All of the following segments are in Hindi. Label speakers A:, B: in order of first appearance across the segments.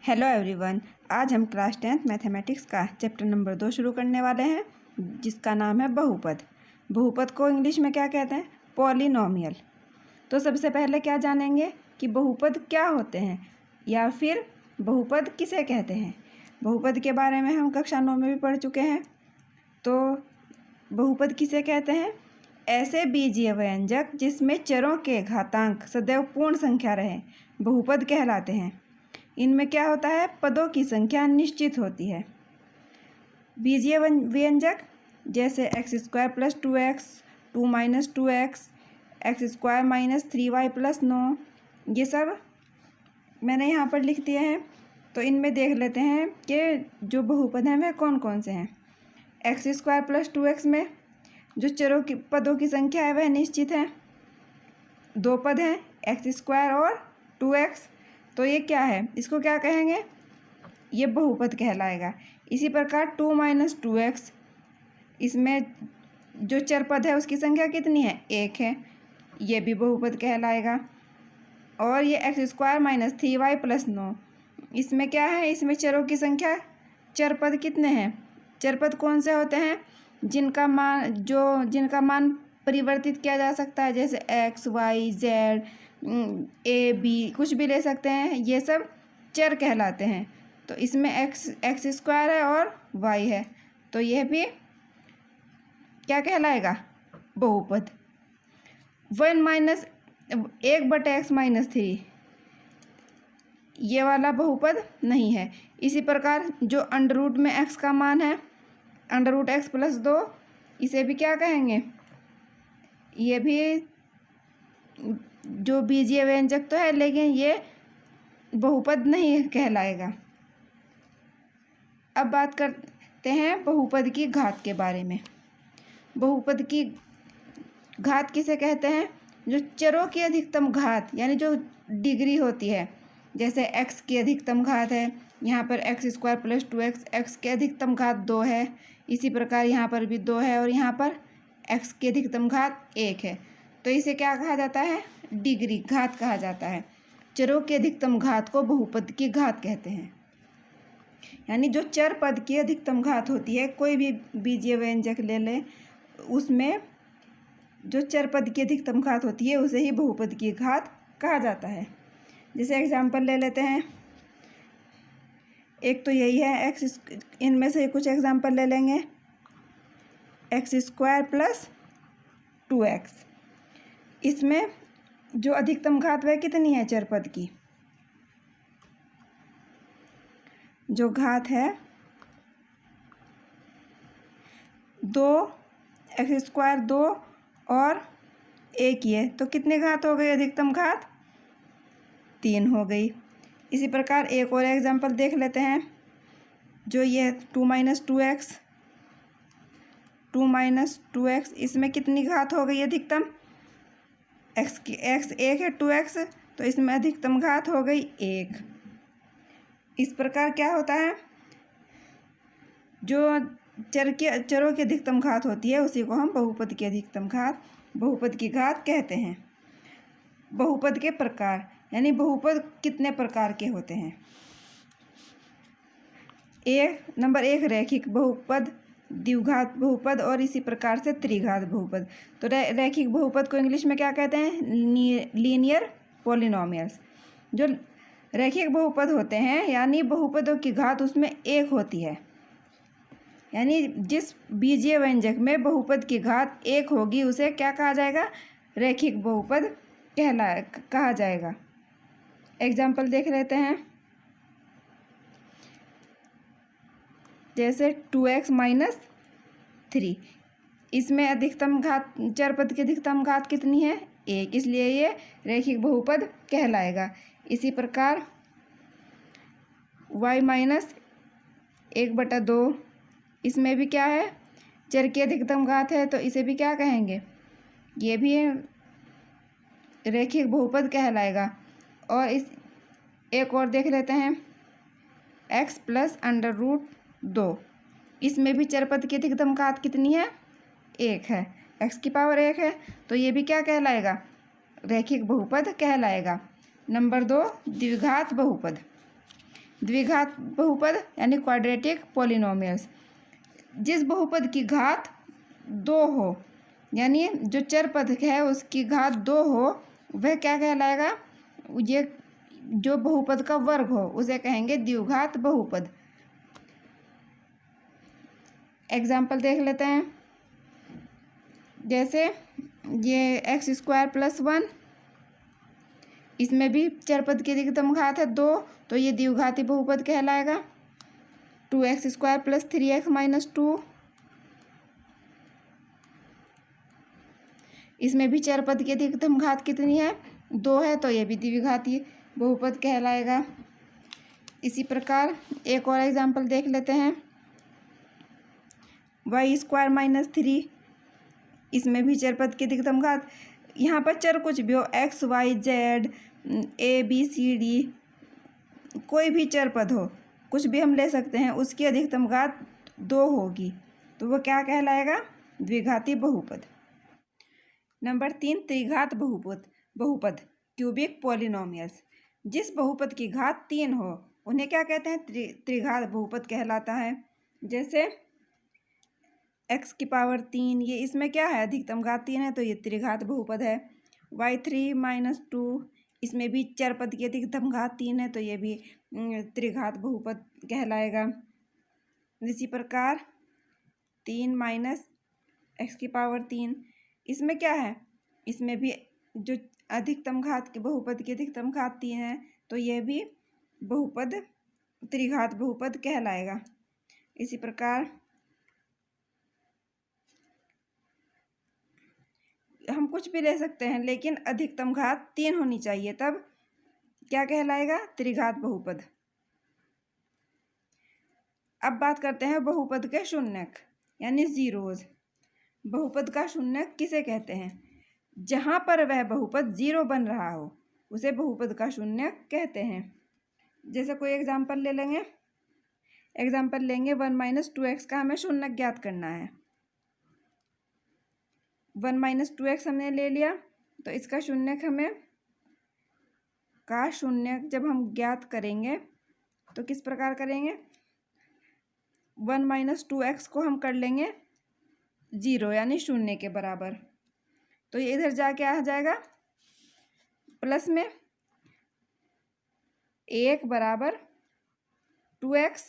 A: Hello everyone. आज हम क्लास 10th मैथमेटिक्स का चैप्टर नंबर 2 शुरू करने वाले हैं, जिसका नाम है बहुपद। बहुपद को इंग्लिश में क्या कहते हैं? पॉलिनोमियल। तो सबसे पहले क्या जानेंगे कि बहुपद क्या होते हैं या फिर बहुपद किसे कहते हैं। बहुपद के बारे में हम कक्षा 9 में भी पढ़ चुके हैं। तो बहुपद किसे कहते हैं? ऐसे बीजीय व्यंजक जिसमें चरों के घातांक सदैव पूर्ण संख्या रहे बहुपद कहलाते हैं। इनमें क्या होता है? पदों की संख्या निश्चित होती है। बीजीय व्यंजक जैसे x² + 2x, 2 - 2x, x² - 3y + 9, ये सब मैंने यहाँ पर लिख दिए हैं। तो इनमें देख लेते हैं कि जो बहुपद हैं वह कौन कौन से हैं। x² + 2x में जो चरों की पदों की संख्या है वह निश्चित है। दो पद हैं x² और 2x, तो ये क्या है? इसको क्या कहेंगे? ये बहुपद कहलाएगा। इसी प्रकार 2 - 2x, इसमें जो चर पद है उसकी संख्या कितनी है? 1 है, ये भी बहुपद कहलाएगा। और ये x² - 3y + 9, इसमें क्या है? इसमें चरों की संख्या, चर पद कितने हैं? चर पद कौन से होते हैं? जिनका मान परिवर्तित किया जा सकता है, जैसे x, y, z, a, b, कुछ भी ले सकते हैं। ये सब चर कहलाते हैं। तो इसमें x² है और y है, तो यह भी क्या कहलाएगा? बहुपद। 1/x - 3, ये वाला बहुपद नहीं है। इसी प्रकार जो √ में x का मान है, √x + 2, इसे भी क्या कहेंगे? ये भी जो बीजीय व्यंजक तो है, लेकिन ये बहुपद नहीं कहलाएगा। अब बात करते हैं बहुपद की घात के बारे में। बहुपद की घात किसे कहते हैं? जो चरों की अधिकतम घात, यानी जो डिग्री होती है, जैसे x की अधिकतम घात है, यहाँ पर x² + 2x, x की अधिकतम घात 2 है। इसी प्रकार यहाँ पर भी 2 है और यहाँ पर x की अधिकतम घात 1 है। तो इसे क्या कहा जाता है? डिग्री, घात कहा जाता है। चरों की अधिकतम घात को बहुपद की घात कहते हैं। यानी जो चर पद की अधिकतम घात होती है, कोई भी बीजीय व्यंजक ले लें, उसमें जो चर पद की अधिकतम घात होती है उसे ही बहुपद की घात कहा जाता है। जैसे एग्जाम्पल ले लेते हैं, एक तो यही है x, इनमें से कुछ एग्जाम्पल ले लेंगे। x² + 2x, इसमें जो अधिकतम घात वह कितनी है? चर पद की जो घात है 2, x² 2 और 1 ही है, तो कितनी घात हो गई? अधिकतम घात 3 हो गई। इसी प्रकार एक और एग्जांपल देख लेते हैं, जो ये 2 - 2x, 2 - 2x, इसमें कितनी घात हो गई अधिकतम? x 1 है, 2x, तो इसमें अधिकतम घात हो गई 1। इस प्रकार क्या होता है? जो चरों की अधिकतम घात होती है उसी को हम बहुपद की अधिकतम घात, बहुपद की घात कहते हैं। बहुपद के प्रकार, यानी बहुपद कितने प्रकार के होते हैं? नंबर 1 रैखिक बहुपद, द्विघात बहुपद और इसी प्रकार से त्रिघात बहुपद। तो रैखिक बहुपद को इंग्लिश में क्या कहते हैं? Linear polynomials. जो रैखिक बहुपद होते हैं, यानी बहुपदों की घात उसमें 1 होती है, यानी जिस बीजीय व्यंजक में बहुपद की घात 1 होगी उसे क्या कहा जाएगा? रैखिक बहुपद कहा जाएगा। एग्जाम्पल देख लेते हैं, जैसे 2x - 3, इसमें अधिकतम घात, चर पद की अधिकतम घात कितनी है? 1, इसलिए ये रैखिक बहुपद कहलाएगा। इसी प्रकार y - 1/2, इसमें भी क्या है? चर की अधिकतम घात है, तो इसे भी क्या कहेंगे? ये भी रैखिक बहुपद कहलाएगा। और इस एक और देख लेते हैं, x + √2, इसमें भी चर पद की अधिकतम घात कितनी है? 1 है, x की पावर 1 है, तो ये भी क्या कहलाएगा? रैखिक बहुपद कहलाएगा। नंबर 2 द्विघात बहुपद। द्विघात बहुपद यानी क्वाड्रेटिक पॉलिनोमियल्स। जिस बहुपद की घात 2 हो, यानी जो चर पद है उसकी घात 2 हो, वह क्या कहलाएगा? ये जो बहुपद का वर्ग हो उसे कहेंगे द्विघात बहुपद। एग्जाम्पल देख लेते हैं। जैसे ये x² + 1, इसमें भी चर पद की अधिकतम घात है 2, तो ये द्विघाती बहुपद कहलाएगा। 2x² + 3x - 2, इसमें भी चर पद की अधिकतम घात कितनी है? 2 है, तो ये भी द्विघाती बहुपद कहलाएगा। इसी प्रकार एक और एग्जाम्पल देख लेते हैं। y² - 3, इसमें भी चर पद की अधिकतम घात, यहाँ पर चर कुछ भी हो, x, y, z, a, b, c, d, कोई भी चर पद हो, कुछ भी हम ले सकते हैं, उसकी अधिकतम घात 2 होगी, तो वो क्या कहलाएगा? द्विघाती बहुपद। नंबर 3, त्रिघात बहुपद क्यूबिक पॉलिनोमियल्स। जिस बहुपद की घात 3 हो उन्हें क्या कहते हैं? त्रिघात बहुपद कहलाता है। जैसे x⁻3, ये इसमें क्या है? अधिकतम घात 3 है, तो ये त्रिघात बहुपद है। y3 - 2, इसमें भी चर पद की अधिकतम घात 3 है, तो ये भी त्रिघात बहुपद कहलाएगा। इसी प्रकार 3 - x⁻3, इसमें क्या है? इसमें भी जो अधिकतम घात के बहुपद की अधिकतम घात 3 है, तो यह भी बहुपद त्रिघात बहुपद कहलाएगा। इसी प्रकार हम कुछ भी ले सकते हैं, लेकिन अधिकतम घात 3 होनी चाहिए, तब क्या कहलाएगा? त्रिघात बहुपद। अब बात करते हैं बहुपद के शून्यक यानी जीरोज। बहुपद का शून्यक किसे कहते हैं? जहां पर वह बहुपद 0 बन रहा हो उसे बहुपद का शून्यक कहते हैं। जैसे कोई एग्जाम्पल ले लेंगे। एग्जाम्पल लेंगे 1 - 2x का हमें शून्यक ज्ञात करना है। 1 - 2x हमने ले लिया, तो इसका शून्यक जब हम ज्ञात करेंगे तो किस प्रकार करेंगे? 1 - 2x को हम कर लेंगे 0 यानी शून्य के बराबर, तो ये इधर जाके आ जाएगा प्लस में 1 बराबर 2x,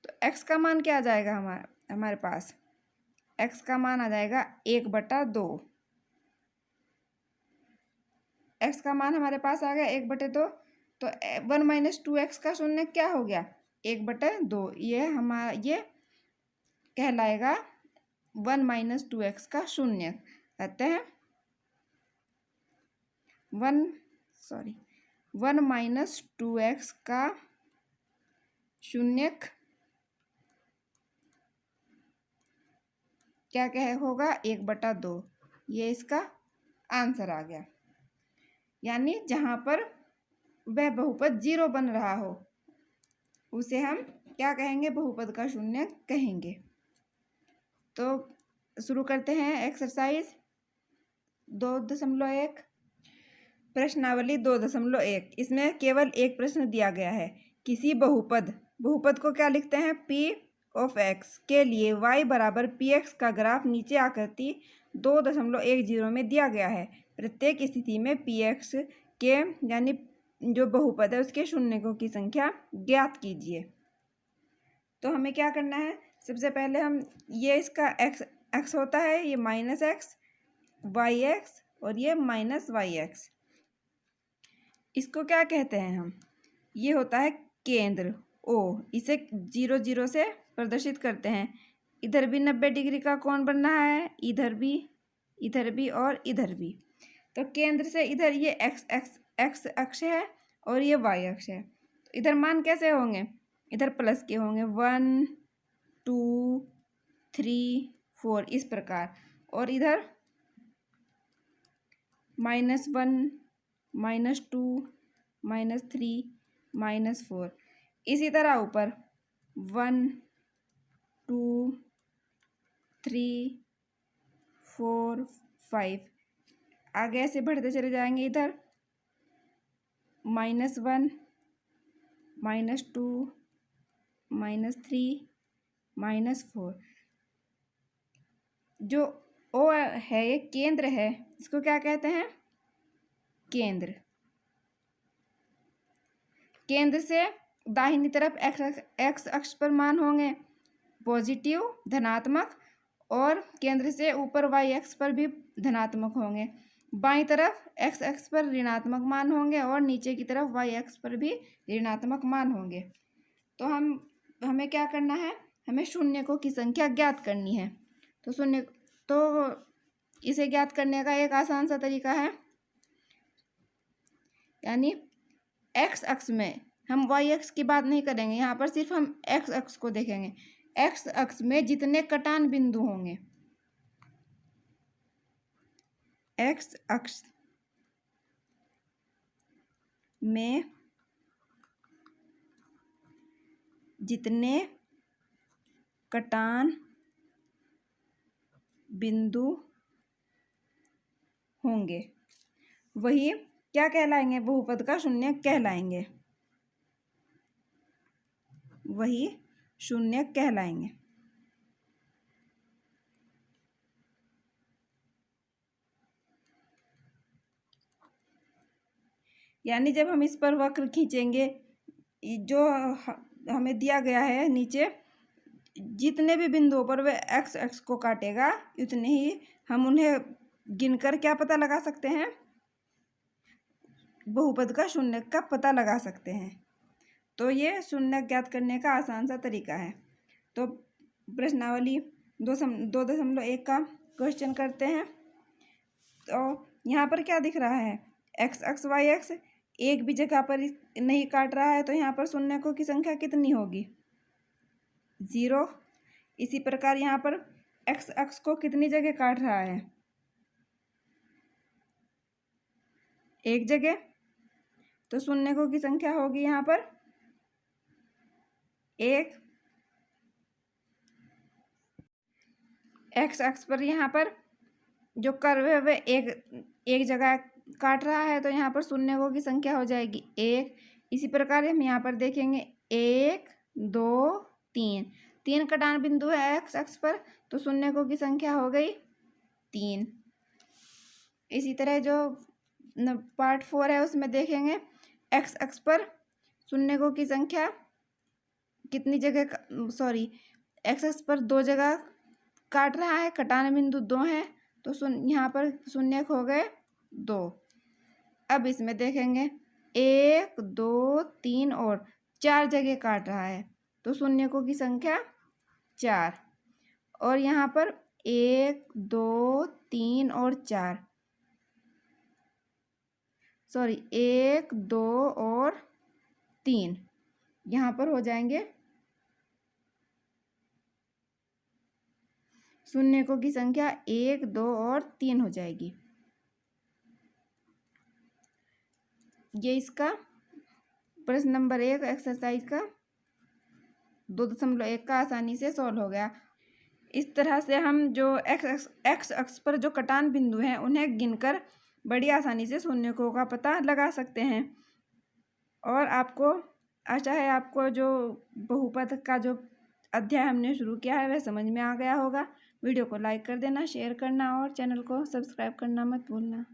A: तो x का मान क्या आ जाएगा? हमारे पास x का मान आ जाएगा 1/2। x का मान हमारे पास आ गया 1/2, तो 1 - 2x का शून्य क्या हो गया? 1/2। ये कहलाएगा 1 - 2x का शून्य। कहते हैं 1 - 2x का शून्यक क्या होगा? 1/2। ये इसका आंसर आ गया। यानी जहां पर वह बहुपद 0 बन रहा हो उसे हम क्या कहेंगे? बहुपद का शून्यक कहेंगे। तो शुरू करते हैं एक्सरसाइज 2.1। प्रश्नावली 2.1, इसमें केवल एक प्रश्न दिया गया है। किसी बहुपद को क्या लिखते हैं? p(x) के लिए y बराबर px का ग्राफ नीचे आकृति 2.10 में दिया गया है। प्रत्येक स्थिति में px के यानी जो बहुपद है उसके शून्यकों की संख्या ज्ञात कीजिए। तो हमें क्या करना है? सबसे पहले हम ये इसका x होता है, ये -x, yx और ये -yx, इसको क्या कहते हैं हम? ये होता है केंद्र O, इसे 0 0 से प्रदर्शित करते हैं। इधर भी 90 डिग्री का कोण बन रहा है, इधर भी और इधर भी। तो केंद्र से इधर ये x अक्ष है और ये y अक्ष है, तो इधर मान कैसे होंगे? इधर प्लस के होंगे 1 2 3 4 इस प्रकार, और इधर -1 -2 -3 -4, इसी तरह ऊपर 1 2 3 4 5, आगे ऐसे बढ़ते चले जाएंगे। इधर -1 -2 -3 -4। जो ओ है ये केंद्र है, इसको क्या कहते हैं? केंद्र। केंद्र से दाहिनी तरफ एक्स अक्ष पर मान होंगे पॉजिटिव धनात्मक, और केंद्र से ऊपर वाई अक्ष पर भी धनात्मक होंगे। बाईं तरफ एक्स अक्ष पर ऋणात्मक मान होंगे और नीचे की तरफ वाई अक्ष पर भी ऋणात्मक मान होंगे। तो हमें क्या करना है? हमें शून्यकों की संख्या ज्ञात करनी है। तो इसे ज्ञात करने का एक आसान सा तरीका है, यानी एक्स अक्ष में हम वाई अक्ष की बात नहीं करेंगे, यहाँ पर सिर्फ हम एक्स अक्ष को देखेंगे। एक्स अक्ष में जितने कटान बिंदु होंगे, एक्स अक्ष में जितने कटान बिंदु होंगे वही क्या कहलाएंगे? बहुपद का शून्य कहलाएंगे। वही शून्य कहलाएंगे। यानी जब हम इस पर वक्र खींचेंगे, जो हमें दिया गया है नीचे, जितने भी बिंदुओं पर वह एक्स अक्ष को काटेगा उतने ही हम उन्हें गिनकर क्या पता लगा सकते हैं? बहुपद का शून्य का पता लगा सकते हैं। तो ये शून्य ज्ञात करने का आसान सा तरीका है। तो प्रश्नावली 2.1 का क्वेश्चन करते हैं। तो यहाँ पर क्या दिख रहा है? एक्स अक्ष वाई अक्ष एक भी जगह पर नहीं काट रहा है, तो यहाँ पर शून्यकों की संख्या कितनी होगी? 0। इसी प्रकार यहाँ पर एक्स अक्ष को कितनी जगह काट रहा है? एक जगह। तो शून्यकों की संख्या होगी यहाँ पर 1। एक्स अक्ष पर यहाँ पर जो कर्व है वह एक जगह काट रहा है, तो यहाँ पर शून्यकों की संख्या हो जाएगी 1। इसी प्रकार हम यहाँ पर देखेंगे 1 2 3 कटान बिंदु है एक्स अक्ष पर, तो शून्यकों की संख्या हो गई 3। इसी तरह जो पार्ट 4 है उसमें देखेंगे एक्स अक्ष पर शून्यकों की संख्या कितनी जगह, एक्स अक्ष पर 2 जगह काट रहा है, कटान बिंदु 2 है, तो यहाँ पर शून्यक हो गए 2। अब इसमें देखेंगे 1 2 3 और 4 जगह काट रहा है, तो शून्यकों की संख्या 4। और यहाँ पर 1 2 3 और 4, 1 2 और 3 यहाँ पर हो जाएंगे शून्यकों की संख्या 1 2 और 3 हो जाएगी। ये इसका प्रश्न नंबर 1 एक्सरसाइज का 2.1 का आसानी से सॉल्व हो गया। इस तरह से हम जो एक्स अक्ष पर जो कटान बिंदु हैं उन्हें गिनकर बड़ी आसानी से शून्यकों का पता लगा सकते हैं। और आपको आशा है आपको जो बहुपद का जो अध्याय हमने शुरू किया है वह समझ में आ गया होगा। वीडियो को लाइक कर देना, शेयर करना और चैनल को सब्सक्राइब करना मत भूलना।